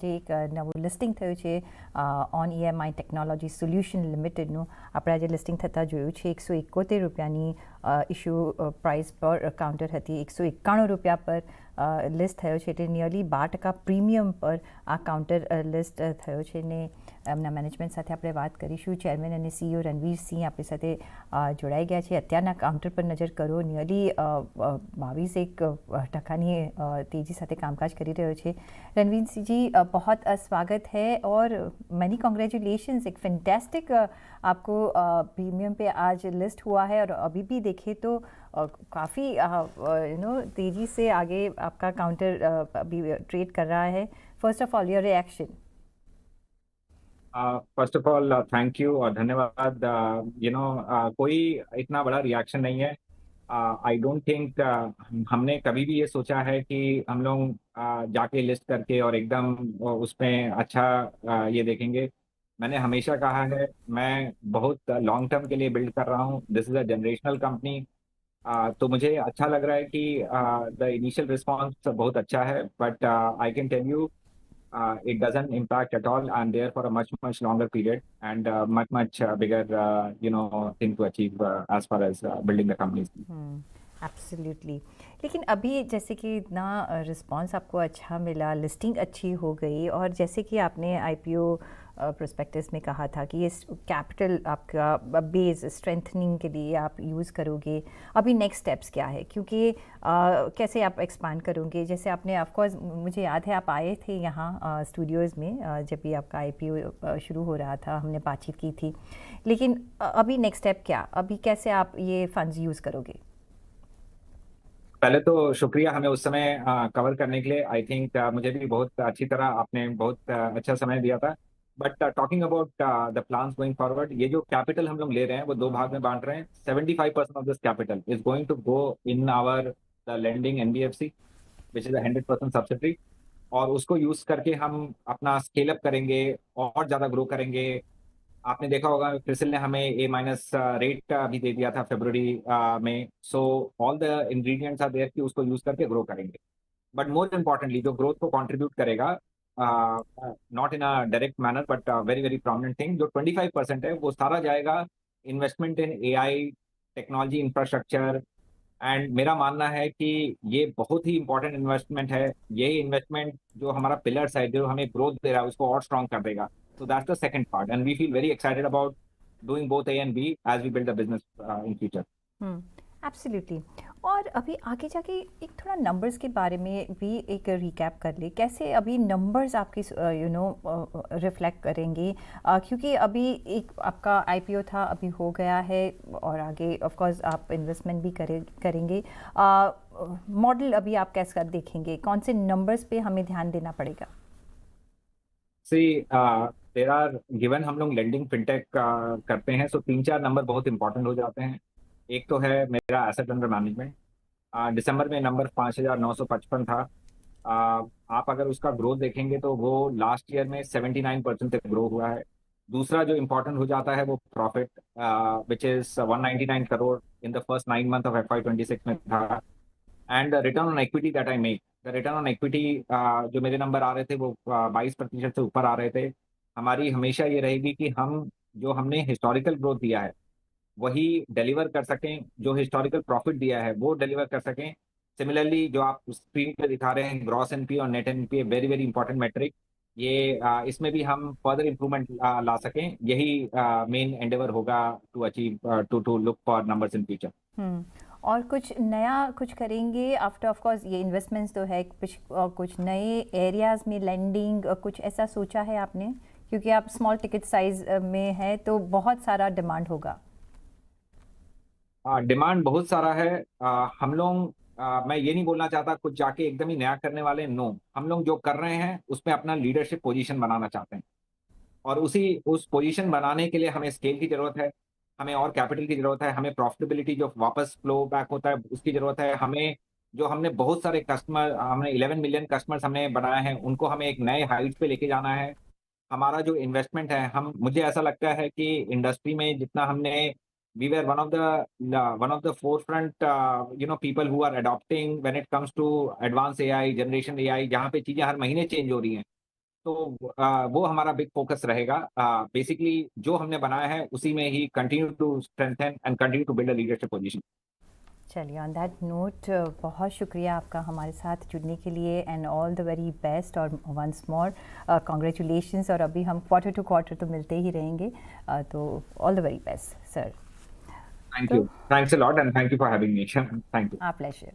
આજે એક નવું લિસ્ટિંગ થયું છે ઓન EMI ટેકનોલોજી સોલ્યુશન લિમિટેડનું. આપણે આજે લિસ્ટિંગ થતાં જોયું છે ₹171 ઇશ્યુ પ્રાઇસ પર કાઉન્ટર હતી, ₹191 પર લિસ્ટ થયો છે, એટલે નિયરલી 12% પ્રીમિયમ પર આ કાઉન્ટર લિસ્ટ થયો છે. ને એમના મેનેજમેન્ટ સાથે આપણે વાત કરીશું. ચેરમેન અને CEO રણવીર સિંહ આપણી સાથે જોડાઈ ગયા છે. અત્યારના કાઉન્ટર પર નજર કરો, નિયરલી 22% तेज़ी साथ कामकाज कर रहे हो. रणवीर सिंह जी, बहुत स्वागत है और मैनी कॉन्ग्रेचुलेशंस. एक फैंटास्टिक आपको प्रीमियम पे आज लिस्ट हुआ है और अभी भी देखें तो काफ़ी तेज़ी से आगे आपका काउंटर अभी ट्रेड कर रहा है. First of all your reaction. First of all thank you और धन्यवाद. कोई इतना बड़ा रिएक्शन नहीं है. आई डोंट थिंक हमने कभी भी ये सोचा है कि हम लोग जाके लिस्ट करके और एकदम उसमें अच्छा ये देखेंगे. मैंने हमेशा कहा है मैं बहुत लॉन्ग टर्म के लिए बिल्ड कर रहा हूँ. This is a generational company. तो मुझे अच्छा लग रहा है कि द इनिशियल रिस्पांस बहुत अच्छा है, but I can tell you it doesn't impact at all. I'm there for a much longer period and much bigger thing to achieve as far as building the company. Absolutely. लेकिन अभी जैसे कि इतना response आपको अच्छा मिला, listing अच्छी हो गई, और जैसे कि आपने IPO प्रोस्पेक्टस में कहा था कि ये कैपिटल आपका बेस स्ट्रेंथनिंग के लिए आप यूज़ करोगे. अभी नेक्स्ट स्टेप्स क्या है, क्योंकि कैसे आप एक्सपांड करोगे? जैसे आपने ऑफकोर्स, मुझे याद है आप आए थे यहाँ स्टूडियोज़ में जब भी आपका IPO शुरू हो रहा था, हमने बातचीत की थी. लेकिन अभी नेक्स्ट स्टेप क्या, अभी कैसे आप ये फंड्स यूज़ करोगे? पहले तो शुक्रिया हमें उस समय कवर करने के लिए. आई थिंक मुझे भी बहुत अच्छी तरह आपने बहुत अच्छा समय दिया था. But talking about the plans going forward, ये जो कैपिटल हम लोग ले रहे हैं वो दो भाग में बांट रहे हैं. 75% of this capital is going to go in our the lending NBFC which is 100% subsidiary, और उसको यूज करके हम अपना स्केल अप करेंगे और ज्यादा ग्रो करेंगे. आपने देखा होगा क्रिसिल ने हमें A- रेट भी दे दिया था फरवरी में. So all the ingredients are there कि उसको यूज करके ग्रो करेंगे. बट मोर इम्पोर्टेंटली जो ग्रोथ को कंट्रीब्यूट करेगा, not in a direct manner but very very prominent thing, जो 25% है वो सारा जाएगा investment in AI technology infrastructure. And मेरा मानना है कि ये बहुत ही इंपॉर्टेंट इन्वेस्टमेंट है. यही इन्वेस्टमेंट जो हमारा पिलर्स है, जो हमें ग्रोथ दे रहा है, उसको और स्ट्रॉन्ग कर देगा. So that's the second part, and we feel very excited about doing both A and B as we build the business in future. Absolutely. और अभी आगे जाके एक थोड़ा नंबर्स के बारे में भी एक रिकैप कर ले, कैसे अभी नंबर्स आपकी रिफ्लेक्ट करेंगे, क्योंकि अभी एक आपका IPO था, अभी हो गया है, और आगे ऑफ कोर्स आप इन्वेस्टमेंट भी करेंगे. मॉडल अभी आप कैसा देखेंगे, कौन से नंबर्स पे हमें ध्यान देना पड़ेगा? देयर आर गिवन, हम लोग लेंडिंग फिनटेक करते हैं, सो 3-4 नंबर बहुत इंपॉर्टेंट हो जाते हैं. एक तो है मेरा एसेट अंडर मैनेजमेंट. दिसंबर में नंबर 5,955 था. आप अगर उसका ग्रोथ देखेंगे तो वो लास्ट ईयर में 79% तक ग्रो हुआ है. दूसरा जो इम्पोर्टेंट हो जाता है वो profit, which is 199 crore in the first 9 month of FY26 में था. And return on equity that I make, the return on equity जो मेरे नंबर आ रहे थे वो 22% से ऊपर आ रहे थे. हमारी हमेशा ये रहेगी कि हम जो हमने हिस्टोरिकल ग्रोथ दिया है वही डिलीवर कर सकें, जो हिस्टोरिकल प्रॉफिट दिया है वो डिलीवर कर सकें. सिमिलरली जो आप स्क्रीन पे दिखा रहे हैं ग्रॉस NPA और net NPA, very very important metric. ये इसमें भी हम फर्दर इंप्रूवमेंट ला सकें. यही मेन एंडेवर होगा to achieve to look for numbers in future. और कुछ नया कुछ करेंगे आफ्टर, ऑफ कोर्स ये इन्वेस्टमेंट्स तो है, कुछ नए एरियाज में लैंडिंग, कुछ ऐसा सोचा है आपने? क्योंकि आप स्मॉल टिकट साइज में है तो बहुत सारा डिमांड होगा. डिमांड बहुत सारा है. हम लोग, मैं ये नहीं बोलना चाहता कुछ जाके एकदम ही नया करने वाले, नो. हम लोग जो कर रहे हैं उसमें अपना लीडरशिप पोजीशन बनाना चाहते हैं, और उस पोजीशन बनाने के लिए हमें स्केल की जरूरत है, हमें और कैपिटल की जरूरत है, हमें प्रॉफिटेबिलिटी जो वापस फ्लो बैक होता है उसकी जरूरत है. हमें जो हमने बहुत सारे कस्टमर, हमने 11 मिलियन कस्टमर्स हमने बनाए हैं, उनको हमें एक नए हाइट पे लेके जाना है. हमारा जो इन्वेस्टमेंट है, हम, मुझे ऐसा लगता है कि इंडस्ट्री में जितना हमने, we were one of the forefront people who are adopting when it comes to advanced AI, generation AI, जहाँ पे चीजें हर महीने चेंज हो रही हैं. तो वो हमारा बिग फोकस रहेगा। बेसिकली जो हमने बनाया है उसी में ही continue to strengthen and continue to build a leadership position. चलिए, ऑन दैट नोट बहुत शुक्रिया आपका हमारे साथ जुड़ने के लिए and all the very best, और वंस मोर कॉन्ग्रेचुलेशंस। और अभी हम क्वार्टर टू क्वार्टर तो मिलते ही रहेंगे, तो all the very best sir. Thank you, thanks a lot and thank you for having me. Thank you. Pleasure.